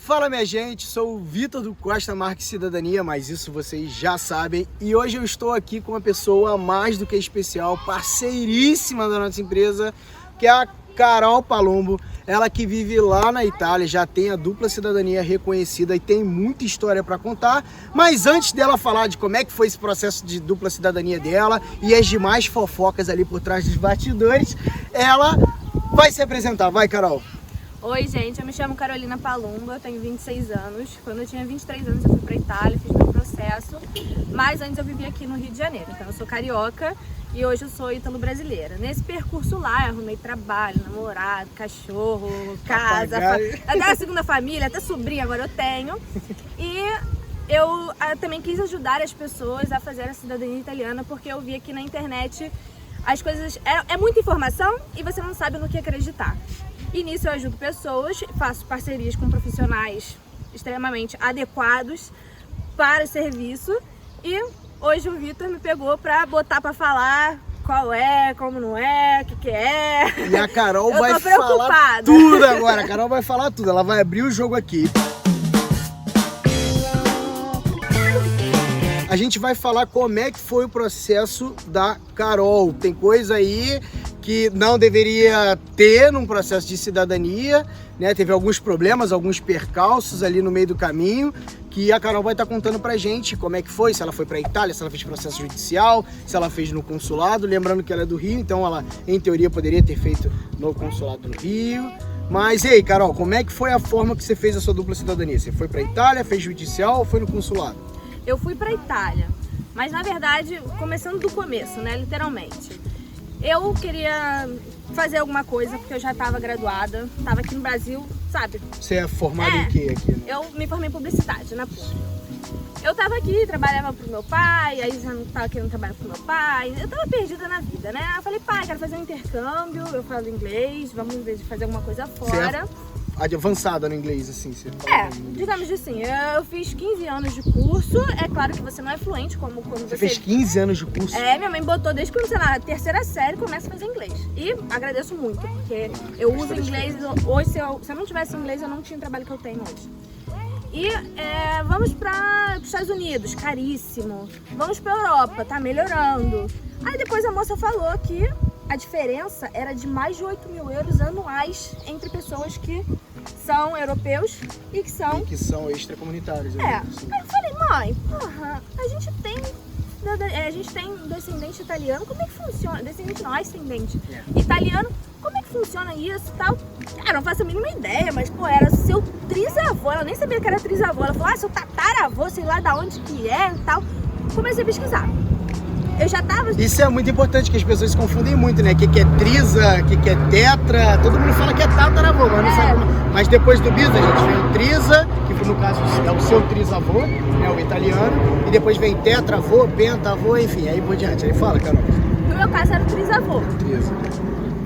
Fala minha gente, sou o Vitor do Costa Marques Cidadania, mas isso vocês já sabem. E hoje eu estou aqui com uma pessoa mais do que especial, parceiríssima da nossa empresa, que é a Carol Palumbo. Ela que vive lá na Itália, já tem a dupla cidadania reconhecida e tem muita história para contar. Mas antes dela falar de como é que foi esse processo de dupla cidadania dela e as demais fofocas ali por trás dos bastidores, ela vai se apresentar. Vai, Carol! Oi, gente, eu me chamo Carolina Palumbo, eu tenho 26 anos. Quando eu tinha 23 anos eu fui pra Itália, fiz meu processo, mas antes eu vivia aqui no Rio de Janeiro, então eu sou carioca e hoje eu sou ítalo-brasileira. Nesse percurso lá eu arrumei trabalho, namorado, cachorro, casa, até a segunda família, até sobrinha agora eu tenho. E eu também quis ajudar as pessoas a fazer a cidadania italiana porque eu vi aqui na internet as coisas... É muita informação e você não sabe no que acreditar. E nisso eu ajudo pessoas, faço parcerias com profissionais extremamente adequados para o serviço. E hoje o Vitor me pegou para botar para falar qual é, como não é, o que é. E a Carol vai falar tudo agora, a Carol vai falar tudo, ela vai abrir o jogo aqui. A gente vai falar como é que foi o processo da Carol. Tem coisa aí que não deveria ter num processo de cidadania, né? Teve alguns problemas, alguns percalços ali no meio do caminho, que a Carol vai estar contando pra gente como é que foi, se ela foi pra Itália, se ela fez processo judicial, se ela fez no consulado, lembrando que ela é do Rio, então ela, em teoria, poderia ter feito no consulado no Rio. Mas e aí, Carol, como é que foi a forma que você fez a sua dupla cidadania? Você foi pra Itália, fez judicial ou foi no consulado? Eu fui pra Itália, mas na verdade, começando do começo, né, literalmente. Eu queria fazer alguma coisa, porque eu já estava graduada, estava aqui no Brasil, sabe? Você é formada em quê aqui? Né? Eu me formei em publicidade, na PUC. Eu estava aqui, trabalhava pro meu pai, aí já não estava querendo trabalhar pro meu pai, eu estava perdida na vida, né? Eu falei, pai, quero fazer um intercâmbio, eu falo inglês, vamos fazer alguma coisa fora. Avançada no inglês, assim? Você fala digamos assim, eu fiz 15 anos de curso, é claro que você não é fluente como quando você... fez 15 anos de curso? Minha mãe botou desde quando, sei lá, a terceira série começa a fazer inglês. E agradeço muito, porque eu uso inglês, hoje se eu não tivesse inglês eu não tinha o trabalho que eu tenho hoje. E vamos para os Estados Unidos, caríssimo. Vamos para Europa, tá melhorando. Aí depois a moça falou que a diferença era de mais de 8 mil euros anuais entre pessoas que são europeus e que são extracomunitários. Aí eu falei, mãe, porra, a gente tem descendente italiano, como é que funciona? Descendente não, ascendente italiano, como é que funciona isso e tal? Cara, não faço a mínima ideia, mas pô, era seu trisavô, ela nem sabia que era trisavô, ela falou, seu tataravô, sei lá da onde que é e tal. Comecei a pesquisar. Eu já tava... Isso é muito importante, que as pessoas se confundem muito, né? O que é trisa, o que é tetra, todo mundo fala que é tataravô, mas não sabe como... Mas depois do bis, a gente vem o trisa, que no caso é o seu trisavô, né? O italiano, e depois vem tetravô, pentavô, enfim, aí por diante. Aí fala, Carol. No meu caso era o trisavô. Trisa.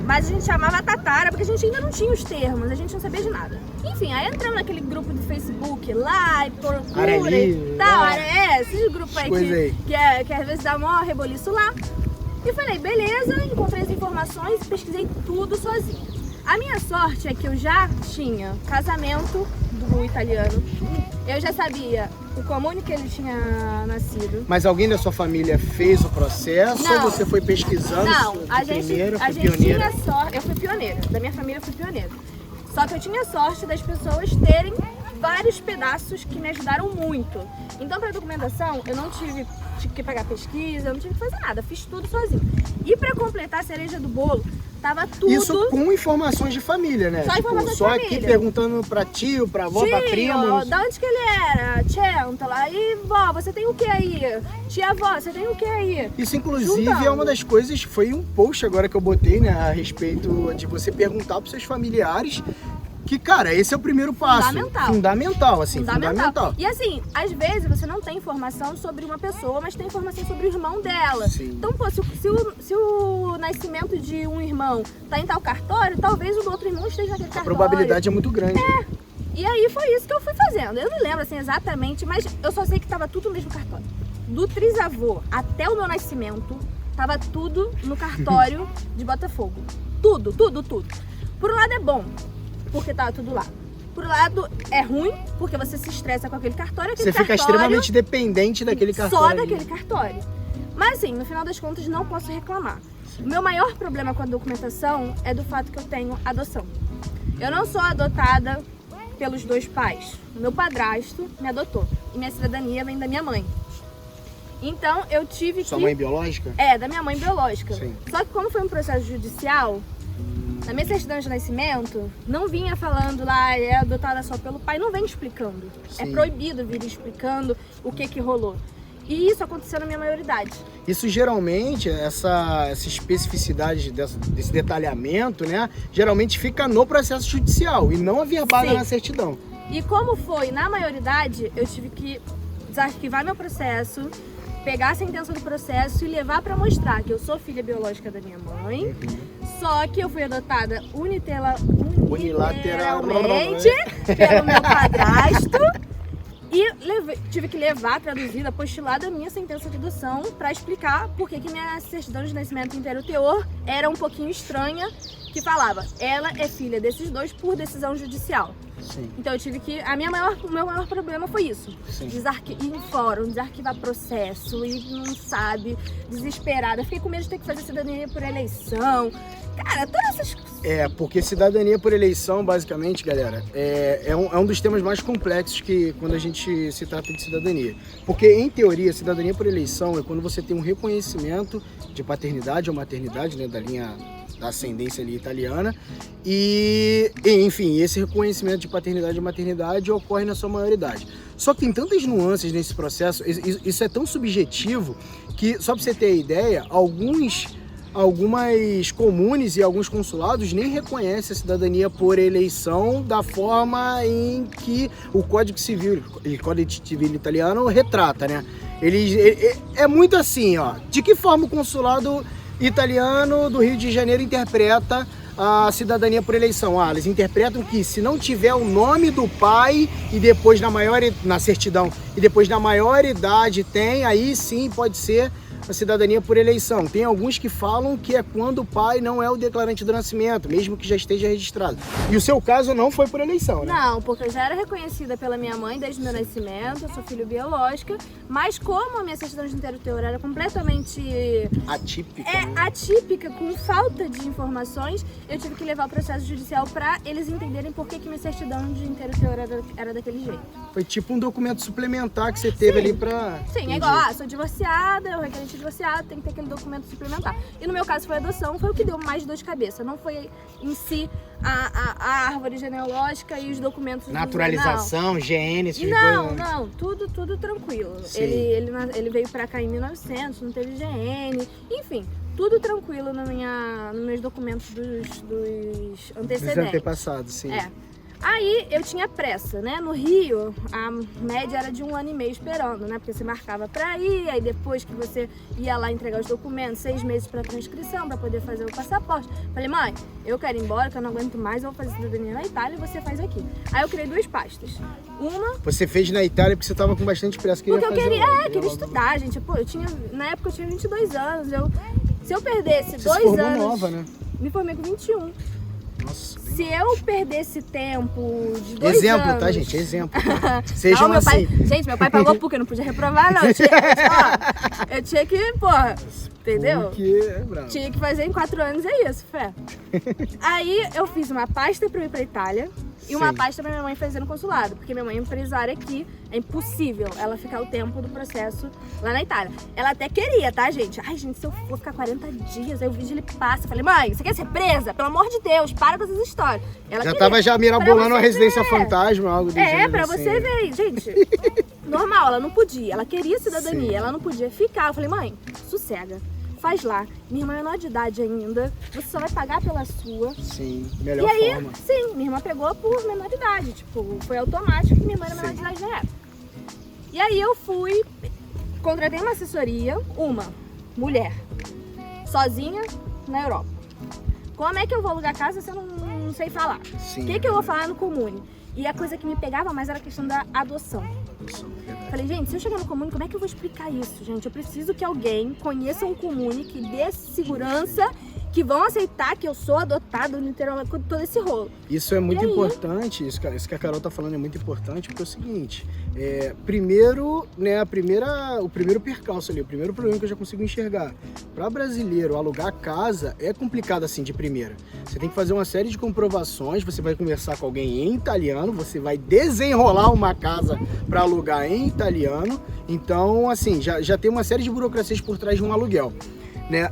Mas a gente chamava tatara, porque a gente ainda não tinha os termos, a gente não sabia de nada. Enfim, aí entramos naquele grupo do Facebook lá e procura e tal, esses grupos aí que às vezes dá mó reboliço lá. E falei, beleza, encontrei as informações e pesquisei tudo sozinha. A minha sorte é que eu já tinha casamento do italiano, eu já sabia o comune que ele tinha nascido. Mas alguém da sua família fez o processo ou você foi pesquisando? Não, a gente tinha sorte, eu fui pioneira, da minha família eu fui pioneira. Só que eu tinha sorte das pessoas terem vários pedaços que me ajudaram muito. Então, para documentação, eu não tive que pagar pesquisa, eu não tive que fazer nada, fiz tudo sozinho. E para completar a cereja do bolo, tava tudo... Isso com informações de família, né? Só informações de família. Só aqui perguntando pra tio, pra avó, pra primo. Da onde que ele era? Tchentala. E vó, você tem o que aí? Tia avó, você tem o que aí? Isso inclusive é uma das coisas, foi um post agora que eu botei, né? A respeito de você perguntar pros seus familiares. Que, cara, esse é o primeiro passo. Fundamental. E assim, às vezes você não tem informação sobre uma pessoa, mas tem informação sobre o irmão dela. Sim. Então, pô, se o nascimento de um irmão tá em tal cartório, talvez o do outro irmão esteja naquele cartório. A probabilidade é muito grande. E aí foi isso que eu fui fazendo. Eu não lembro assim exatamente, mas eu só sei que tava tudo no mesmo cartório. Do trisavô até o meu nascimento, tava tudo no cartório de Botafogo. Tudo. Por um lado é bom, porque tava tudo lá. Por um lado, é ruim, porque você se estressa com aquele cartório. Você fica extremamente dependente daquele cartório. Só daquele cartório. Mas assim, no final das contas, não posso reclamar. O meu maior problema com a documentação é do fato que eu tenho adoção. Eu não sou adotada pelos dois pais. O meu padrasto me adotou. E minha cidadania vem da minha mãe. Então, eu tive Sua mãe biológica? É, da minha mãe biológica. Sim. Só que como foi um processo judicial, na minha certidão de nascimento, não vinha falando lá, é adotada só pelo pai, não vem explicando. Sim. É proibido vir explicando o que rolou. E isso aconteceu na minha maioridade. Isso geralmente, essa especificidade desse detalhamento, né? Geralmente fica no processo judicial e não averbada na certidão. E como foi na maioridade, eu tive que desarquivar meu processo, pegar a sentença do processo e levar para mostrar que eu sou filha biológica da minha mãe, só que eu fui adotada unilateralmente pelo meu padrasto e tive que levar traduzida, apostilada a minha sentença de adoção para explicar por que minha certidão de nascimento inteiro teor era um pouquinho estranha, que falava, ela é filha desses dois por decisão judicial. Sim. Então eu tive que. O meu maior problema foi isso. Ir em fórum, desarquivar processo, e não sabe, desesperada. Fiquei com medo de ter que fazer cidadania por eleição. Cara, todas essas coisas. Porque cidadania por eleição, basicamente, galera, é um dos temas mais complexos que quando a gente se trata de cidadania. Porque, em teoria, cidadania por eleição é quando você tem um reconhecimento de paternidade ou maternidade, né, da linha da ascendência ali italiana, e enfim, esse reconhecimento de paternidade e maternidade ocorre na sua maioridade. Só que tem tantas nuances nesse processo, isso é tão subjetivo que, só para você ter ideia, algumas comunes e alguns consulados nem reconhecem a cidadania por eleição da forma em que o Código Civil italiano retrata, né? É muito assim, ó, de que forma o consulado italiano do Rio de Janeiro interpreta a cidadania por eleição? Eles interpretam que se não tiver o nome do pai e depois na certidão e depois na maioridade aí sim pode ser a cidadania por eleição. Tem alguns que falam que é quando o pai não é o declarante do nascimento, mesmo que já esteja registrado. E o seu caso não foi por eleição, né? Não, porque eu já era reconhecida pela minha mãe desde o meu nascimento, eu sou filha biológica, mas como a minha certidão de inteiro teor era completamente atípica, atípica, com falta de informações, eu tive que levar o processo judicial para eles entenderem por que minha certidão de inteiro teor era daquele jeito. Foi tipo um documento suplementar que você teve ali pra... Sim, é igual, sou divorciada, eu requerente divorciado, tem que ter aquele documento suplementar. E no meu caso foi adoção, foi o que deu mais dor de cabeça. Não foi em si a árvore genealógica e os documentos... Naturalização, GN, esse tipo de coisa. Não, tudo tranquilo. Ele veio pra cá em 1900, não teve GN, enfim, tudo tranquilo nos meus documentos dos antecedentes. Dos antepassados, sim. Aí eu tinha pressa, né? No Rio, a média era de 1 ano e meio esperando, né? Porque você marcava pra ir, aí depois que você ia lá entregar os documentos, 6 meses pra transcrição, pra poder fazer o passaporte. Falei, mãe, eu quero ir embora, que eu não aguento mais, eu vou fazer cidadania na Itália e você faz aqui. Aí eu criei 2 pastas. Uma... Você fez na Itália porque você tava com bastante pressa. Porque eu queria estudar, gente. Pô, na época eu tinha 22 anos. Se eu perdesse 2 anos... nova, né? Me formei com 21. Nossa. Se eu perdesse tempo de 2 exemplo, anos... tá, gente? Exemplo. Tá? Sejam não, meu pai... assim. Gente, meu pai pagou PUC, eu não podia reprovar, não. Eu tinha que, porra, entendeu? Tinha que fazer em 4 anos, é isso, fé. Aí eu fiz uma pasta pra eu ir pra Itália e uma pasta pra minha mãe fazer no consulado, porque minha mãe é empresária aqui, é impossível ela ficar o tempo do processo lá na Itália. Ela até queria, tá, gente? Ai, gente, se eu for ficar 40 dias, aí o vídeo ele passa. Eu falei, mãe, você quer ser presa? Pelo amor de Deus, para com essas histórias. Ela já tava mirabolando uma residência fantasma, algo do gênero. Pra você ver, gente. Normal, ela não podia. Ela queria cidadania, ela não podia ficar. Eu falei, mãe, sossega. Faz lá. Minha irmã é menor de idade ainda. Você só vai pagar pela sua. Sim, melhor forma. E aí, sim, minha irmã pegou por menor de idade. Tipo, foi automático que minha irmã era menor de idade na época. E aí eu fui, contratei uma assessoria, uma mulher, sozinha na Europa. Como é que eu vou alugar casa se eu não sei falar? Sim. O que eu vou falar no comune? E a coisa que me pegava mais era a questão da adoção. Falei, gente, se eu chegar no comune, como é que eu vou explicar isso, gente? Eu preciso que alguém conheça um comune que dê segurança que vão aceitar que eu sou adotado literalmente com todo esse rolo. Isso é muito importante, isso que a Carol tá falando é muito importante, porque é o seguinte, primeiro, né, o primeiro percalço ali, o primeiro problema que eu já consigo enxergar. Para brasileiro, alugar casa é complicado assim de primeira. Você tem que fazer uma série de comprovações, você vai conversar com alguém em italiano, você vai desenrolar uma casa para alugar em italiano, então assim, já tem uma série de burocracias por trás de um aluguel, né?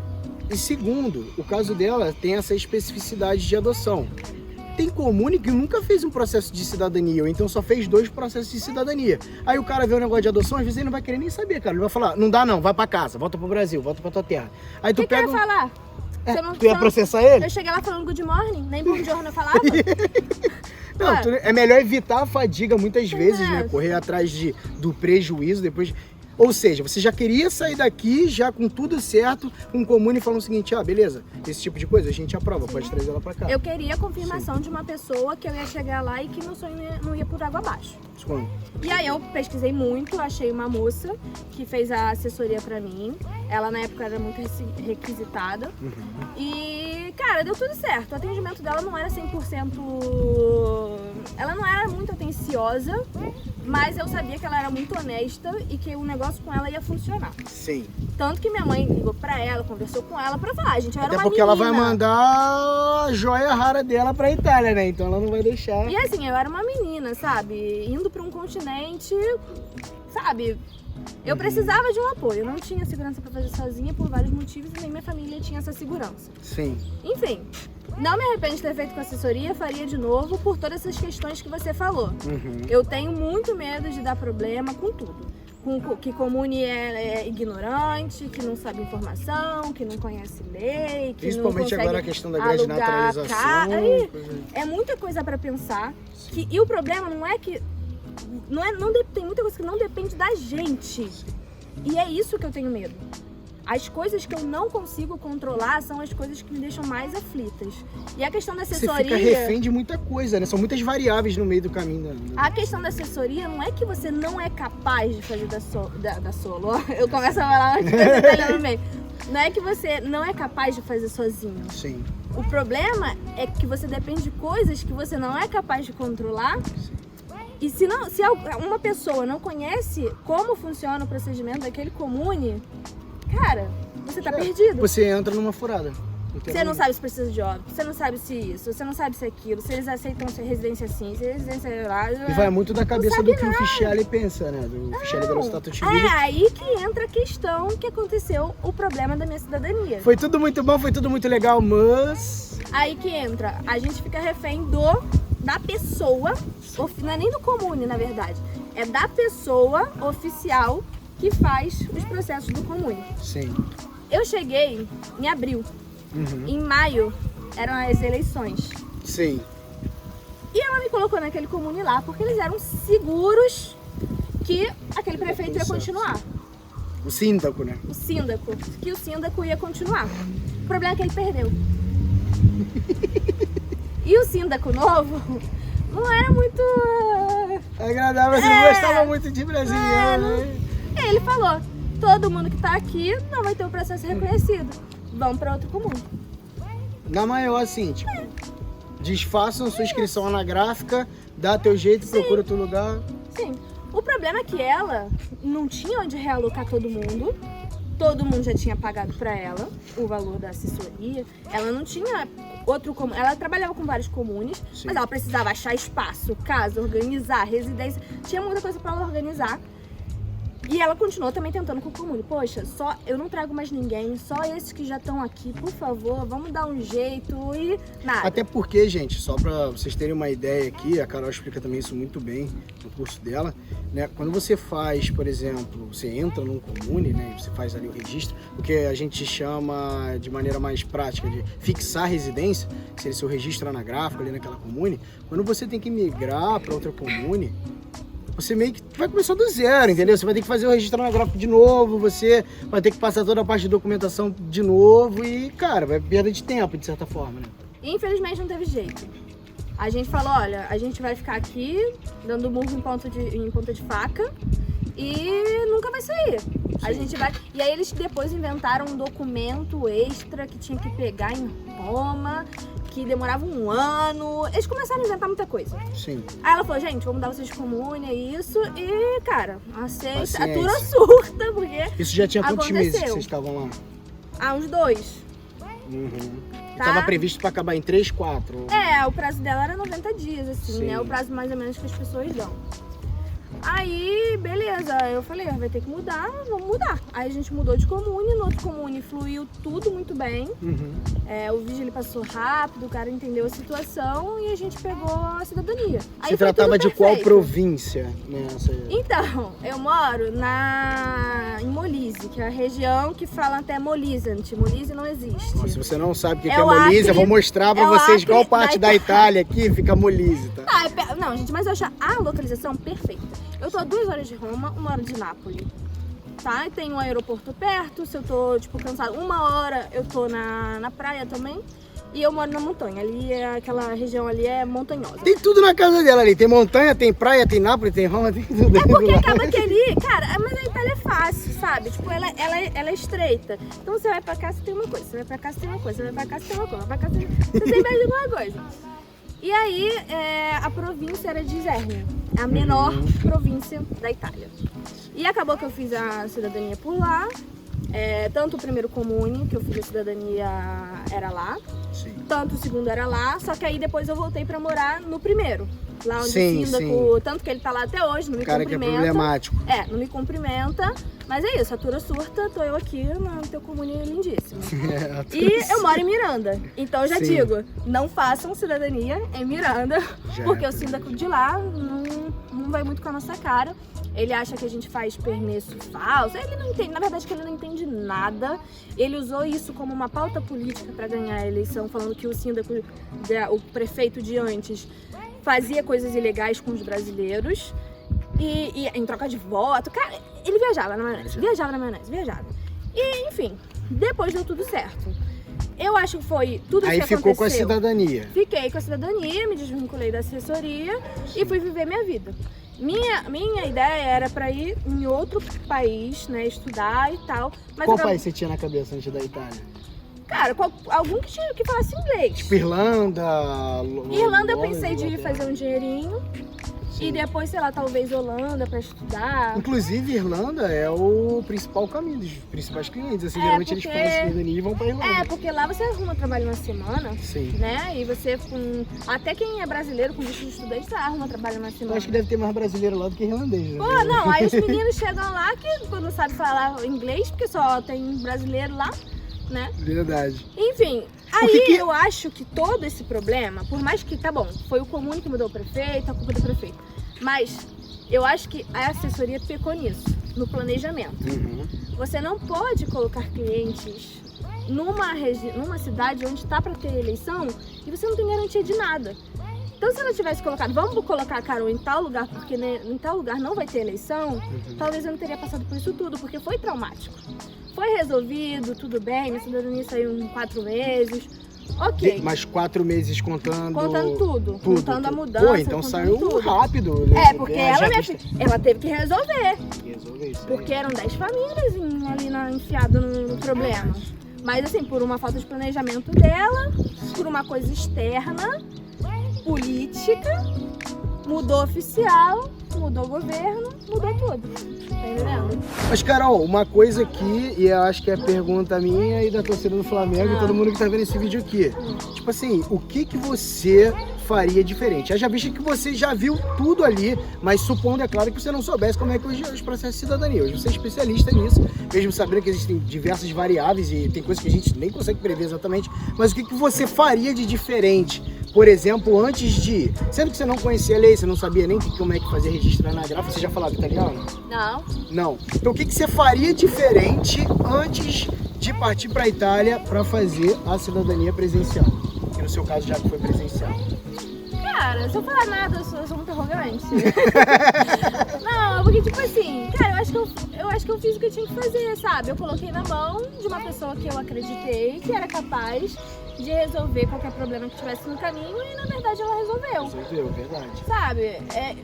E segundo, o caso dela tem essa especificidade de adoção. Tem comune que nunca fez um processo de cidadania, ou então só fez 2 processos de cidadania. Aí o cara vê um negócio de adoção, às vezes ele não vai querer nem saber, cara. Ele vai falar, não dá não, vai pra casa, volta pro Brasil, volta pra tua terra. Aí tu pega... que eu ia falar? Tu ia processar ele? Eu cheguei lá falando good morning, nem bom giorno eu falava. Não, é melhor evitar a fadiga muitas vezes, né? Correr atrás do prejuízo, depois... Ou seja, você já queria sair daqui, já com tudo certo, com o comune falando o seguinte, beleza, esse tipo de coisa a gente aprova, pode trazer ela pra cá. Eu queria a confirmação de uma pessoa que eu ia chegar lá e que meu sonho não ia por água abaixo. Como? E aí eu pesquisei muito, achei uma moça que fez a assessoria pra mim. Ela na época era muito requisitada. E, cara, deu tudo certo. O atendimento dela não era 100%... Ela não era muito atenciosa, mas eu sabia que ela era muito honesta e que o negócio com ela ia funcionar. Sim. Tanto que minha mãe ligou pra ela, conversou com ela pra falar, gente, eu era Até uma porque menina. ela vai mandar a joia rara dela pra Itália, né? Então ela não vai deixar. E assim, eu era uma menina, sabe? Indo pra um continente, sabe? Eu precisava de um apoio, eu não tinha segurança pra fazer sozinha por vários motivos e nem minha família tinha essa segurança. Sim. Enfim, não me arrependo de ter feito com assessoria, faria de novo por todas essas questões que você falou. Eu tenho muito medo de dar problema com tudo. Que comune é ignorante, que não sabe informação, que não conhece lei, que principalmente não agora a questão da grande naturalização. É muita coisa pra pensar. E o problema não é que... tem muita coisa que não depende da gente. E é isso que eu tenho medo. As coisas que eu não consigo controlar são as coisas que me deixam mais aflitas. E a questão da assessoria... Você fica refém de muita coisa, né? São muitas variáveis no meio do caminho. A questão da assessoria não é que você não é capaz de fazer da solo. Eu começo a falar uma coisa no meio. Não é que você não é capaz de fazer sozinho. Sim. O problema é que você depende de coisas que você não é capaz de controlar. Sim. E se uma pessoa não conhece como funciona o procedimento daquele comune, cara, você tá perdido. Você entra numa furada. Você não sabe se precisa de óbito, você não sabe se isso, você não sabe se aquilo, se eles aceitam se residência assim, se residência lá. E vai muito da cabeça do que o Fichelli pensa, né? Do Fichelli dello Stato Civile. É aí que entra a questão que aconteceu o problema da minha cidadania. Foi tudo muito bom, foi tudo muito legal, mas... Aí que entra, a gente fica refém da pessoa, não é nem do comune, na verdade, é da pessoa oficial que faz os processos do comune. Sim. Eu cheguei em abril. Em maio eram as eleições. Sim. E ela me colocou naquele comune lá porque eles eram seguros que aquele prefeito ia continuar. O síndaco, né? O síndaco. Que o síndaco ia continuar. O problema é que ele perdeu. E o síndaco novo não era muito... agradável, você não gostava muito de brasileiro, né? Ele falou, todo mundo que tá aqui não vai ter o processo reconhecido. Vamos pra outro comune. Na maior, assim, tipo, desfaçam sua inscrição anagráfica, dá teu jeito, procura outro lugar. Sim. O problema é que ela não tinha onde realocar todo mundo já tinha pagado pra ela o valor da assessoria. Ela não tinha outro comune. Ela trabalhava com vários comunes, mas ela precisava achar espaço, casa, organizar, residência. Tinha muita coisa pra ela organizar. E ela continuou também tentando com o comune. Poxa, eu não trago mais ninguém, só esses que já estão aqui, por favor, vamos dar um jeito e nada. Até porque, gente, só pra vocês terem uma ideia aqui, a Carol explica também isso muito bem no curso dela, né? Quando você faz, por exemplo, você entra num comune, né? Você faz ali o registro, o que a gente chama de maneira mais prática de fixar residência, que seria seu registro anagráfico ali naquela comune. Quando você tem que migrar para outra comune, você meio que vai começar do zero, entendeu? Você vai ter que fazer o registro anagráfico de novo, você vai ter que passar toda a parte de documentação de novo e, cara, vai perda de tempo, de certa forma, né? Infelizmente não teve jeito. A gente falou, olha, a gente vai ficar aqui dando murro em ponta de faca e nunca vai sair. A gente vai... E aí eles depois inventaram um documento extra que tinha que pegar em Roma, que demorava 1 ano. Eles começaram a inventar muita coisa. Sim. Aí ela falou, gente, vamos dar vocês de comune, é isso. E, cara, aceita. Paciência. A tura surta, porque Isso já tinha quantos meses que aconteceu. vocês estavam lá? Há uns 2. Uhum. Tá? Tava previsto pra acabar em 3, 4. É, o prazo dela era 90 dias, assim, Sim. né? O prazo mais ou menos que as pessoas dão. Aí, beleza, eu falei, vai ter que mudar, vamos mudar. Aí a gente mudou de comune, no outro comune fluiu tudo muito bem. Uhum. O vídeo ele passou rápido, o cara entendeu a situação e a gente pegou a cidadania. Aí Se foi tratava tudo de qual perfeito. província? Nessa... Então, eu moro em Molise, que é a região que fala até Molizante. Molise não existe. Se você não sabe o que É é o Molise, eu Acre- vou mostrar pra é o vocês qual Acre parte da Itália aqui fica Molise, tá? Não, gente, mas eu acho a localização perfeita. Eu tô a 2 horas de Roma, 1 hora de Nápoles. Tá? E tem um aeroporto perto, se eu tô, tipo, cansada, 1 hora eu tô na praia também. E eu moro na montanha, ali aquela região ali é montanhosa. Tem tudo na casa dela ali. Tem montanha, tem praia, tem Nápoles, tem Roma, tem tudo. É porque acaba que ali, cara, mas a Itália é fácil, sabe? Tipo, ela é estreita. Então você vai pra cá, você tem uma coisa, você vai pra cá, você tem uma coisa, você vai pra cá, você tem uma coisa, vai pra cá, você tem mais alguma coisa. E aí, a província era de Isernia, a menor província da Itália. E acabou que eu fiz a cidadania por lá, tanto o primeiro comune, que eu fiz a cidadania, era lá, Sim. tanto o segundo era lá, só que aí depois eu voltei pra morar no primeiro. Lá onde Sim, o síndaco, tanto que ele tá lá até hoje, não me Cara que é cumprimenta. problemático. Não me cumprimenta, mas é isso, a tura surta, tô eu aqui no teu comune lindíssimo. E eu moro em Miranda, então eu já Sim. digo, não façam cidadania em Miranda, Já porque é o síndaco de lá não vai muito com a nossa cara. Ele acha que a gente faz permesso falso, ele não entende, na verdade que ele não entende nada. Ele usou isso como uma pauta política para ganhar a eleição, falando que o síndaco, o prefeito de antes, fazia coisas ilegais com os brasileiros e em troca de voto. Cara, ele viajava na maionese, viajava. E, enfim, depois deu tudo certo. Eu acho que foi tudo Aí que ficou aconteceu. com a cidadania. Fiquei com a cidadania, me desvinculei da assessoria e fui viver minha vida. Minha ideia era para ir em outro país, né, estudar e tal. Mas Qual país você tinha na cabeça antes da Itália? Cara, algum que falasse inglês. Tipo Irlanda... Irlanda eu Londres, pensei de Inglaterra. fazer um dinheirinho. E depois, sei lá, talvez Holanda pra estudar. Inclusive, Irlanda é o principal caminho dos principais clientes. Assim, geralmente eles porque- fazem cidadania e vão pra Irlanda. Porque lá você arruma trabalho na semana, Sim. né? E você, até quem é brasileiro com visto de estudante, você arruma trabalho na Eu semana. acho que deve ter mais brasileiro lá do que irlandês, né? Pô, não, aí os meninos chegam lá que não sabem falar inglês, porque só tem brasileiro lá, né? Verdade. Enfim, que aí que- eu acho que todo esse problema, por mais que, tá bom, foi o comune que mudou o prefeito, a culpa do prefeito, mas eu acho que a assessoria pecou nisso, no planejamento. Você não pode colocar clientes numa cidade onde está para ter eleição e você não tem garantia de nada. Então, se ela tivesse colocado, vamos colocar a Carol em tal lugar, porque em tal lugar não vai ter eleição, talvez eu não teria passado por isso tudo, porque foi traumático. Foi resolvido, tudo bem, minha cidadania saiu em 4 meses, ok. Mas 4 meses contando... Contando tudo, contando a mudança. Pô, então contando saiu tudo. rápido. Né? Porque Já ela teve que resolver. resolver isso aí. Porque eram 10 famílias ali enfiadas no problema. Mas assim, por uma falta de planejamento dela, por uma coisa externa, política, mudou oficial, mudou governo, mudou tudo. Tá entendendo? Mas, Carol, uma coisa aqui, e eu acho que é pergunta minha e da torcida do Flamengo e todo mundo que tá vendo esse vídeo aqui. Tipo assim, o que você faria diferente? Eu já visto que você já viu tudo ali, mas supondo, é claro, que você não soubesse como é que hoje os processos de cidadania. Hoje você é especialista nisso, mesmo sabendo que existem diversas variáveis e tem coisas que a gente nem consegue prever exatamente, mas o que você faria de diferente? Por exemplo, antes de ir, sendo que você não conhecia a lei, você não sabia nem como é que fazia registrar na gráfica, você já falava italiano? Não. Não. Então o que você faria diferente antes de partir para a Itália para fazer a cidadania presencial? Que no seu caso já foi presencial. Cara, se eu falar nada, eu sou muito arrogante. Não, porque tipo assim, cara, eu acho que eu fiz o que que tinha que fazer, sabe? Eu coloquei na mão de uma pessoa que eu acreditei que era capaz de resolver qualquer problema que tivesse no caminho e, na verdade, ela resolveu. Resolveu, verdade. Sabe?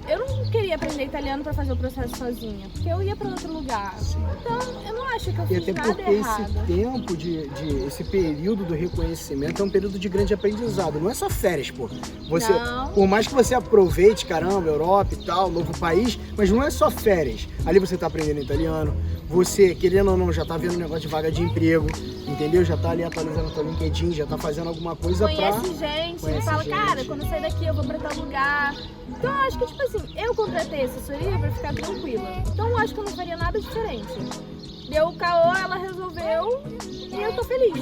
Eu não queria aprender italiano pra fazer o processo sozinha, porque eu ia pra outro lugar. Então, eu não acho que eu E fiz até nada porque errado. esse tempo esse período do reconhecimento é um período de grande aprendizado. Não é só férias, pô. Não. Por mais que você aproveite, caramba, Europa e tal, novo país, mas não é só férias. Ali você tá aprendendo italiano, você, querendo ou não, já tá vendo um negócio de vaga de emprego, entendeu? Já tá ali atualizando o teu LinkedIn, já tá fazendo alguma coisa Conhece gente, ele fala, cara, quando eu sair daqui eu vou pra tal lugar. Então eu acho que, tipo assim, eu contratei a assessoria pra ficar tranquila. Então eu acho que eu não faria nada diferente. Deu o caô, ela resolveu e eu tô feliz.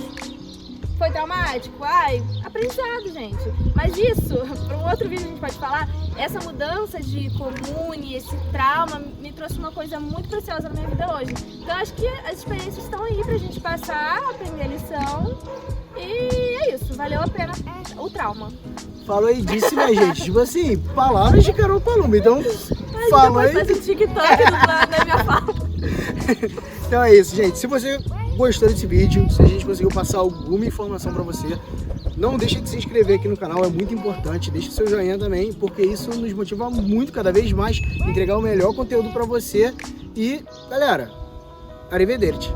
Foi traumático? Ai, aprendizado, gente. Mas isso, para um outro vídeo a gente pode falar, essa mudança de comune, esse trauma, me trouxe uma coisa muito preciosa na minha vida hoje. Então acho que as experiências estão aí pra gente passar, aprender a lição. E é isso, valeu a pena o trauma. Falou aí disso, né, gente? Tipo assim, palavras de Carol Palumbo. Então, falou aí. Depois faz um TikTok na minha fala. Então é isso, gente. Se você gostou desse vídeo, se a gente conseguiu passar alguma informação pra você, não deixe de se inscrever aqui no canal, é muito importante. Deixe o seu joinha também, porque isso nos motiva muito, cada vez mais, entregar o melhor conteúdo pra você. E, galera, arrivederci.